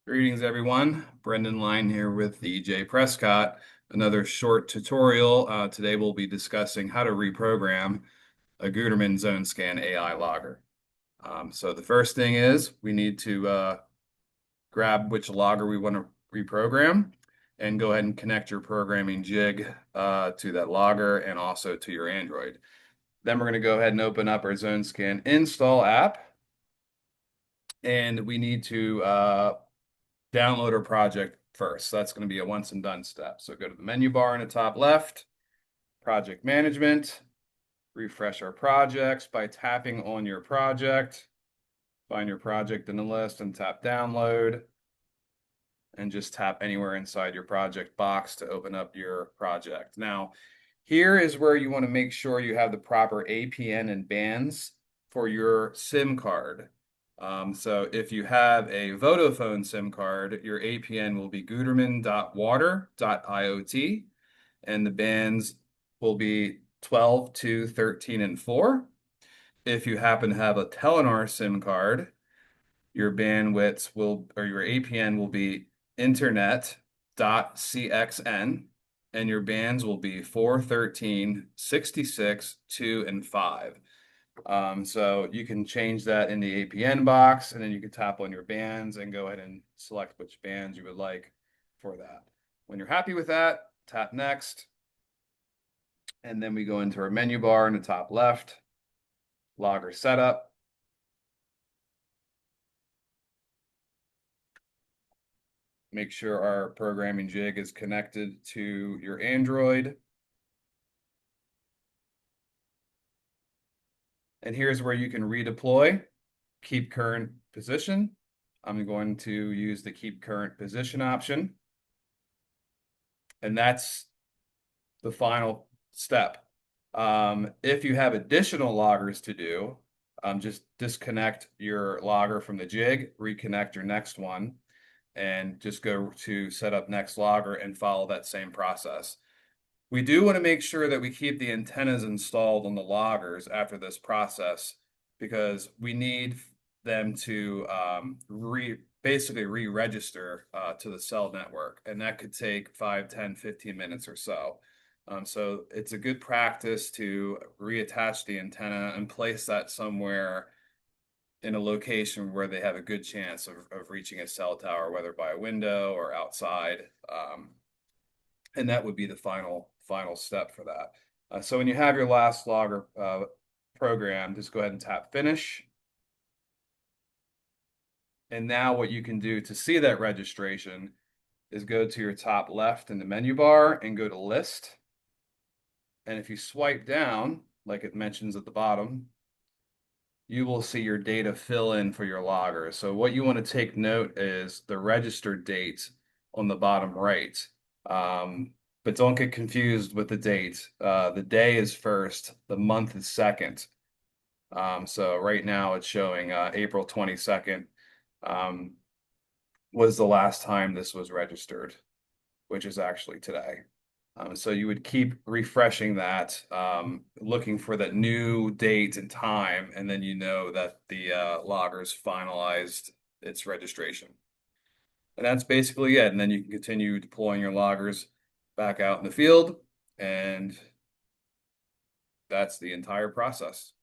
Greetings, everyone. Brendan Line here with EJ Prescott. Another short tutorial. Today we'll be discussing how to reprogram a Gutermann Zonescan AI logger. So the first thing is we need to grab which logger we want to reprogram and go ahead and connect your programming jig to that logger and also to your Android. Then we're going to go ahead and open up our Zonescan install app, and we need to download our project first. So that's going to be a once and done step. So go to the menu bar in the top left, project management, refresh our projects by tapping on your project, find your project in the list and tap download, and just tap anywhere inside your project box to open up your project. Now, here is where you want to make sure you have the proper APN and bands for your SIM card. So if you have a Vodafone SIM card, your APN will be gutermann.water.iot, and the bands will be 12, 2, 13, and 4. If you happen to have a Telenor SIM card, your bandwidth will, or your APN will be internet.cxn, and your bands will be 4, 13, 66, 2, and 5. So you can change that in the APN box, and then you can tap on your bands and go ahead and select which bands you would like for that. When you're happy with that, tap next. And then we go into our menu bar in the top left, logger setup. Make sure our programming jig is connected to your Android. And here's where you can redeploy, keep current position. I'm going to use the keep current position option. And that's the final step. If you have additional loggers to do, just disconnect your logger from the jig, reconnect your next one, and just go to set up next logger and follow that same process. We do want to make sure that we keep the antennas installed on the loggers after this process, because we need them to basically re-register to the cell network, and that could take 5, 10, 15 minutes or so. So it's a good practice to reattach the antenna and place that somewhere in a location where they have a good chance of reaching a cell tower, whether by a window or outside. And that would be the final step for that. So when you have your last logger program, just go ahead and tap finish. And now what you can do to see that registration is go to your top left in the menu bar and go to list. And if you swipe down, like it mentions at the bottom, you will see your data fill in for your logger. So what you want to take note is the registered date on the bottom right. But don't get confused with the date. The day is first, the month is second. So right now it's showing April 22nd was the last time this was registered, which is actually today. So you would keep refreshing that, looking for that new date and time, and then you know that the logger's finalized its registration. And that's basically it. And then you can continue deploying your loggers back out in the field, and that's the entire process.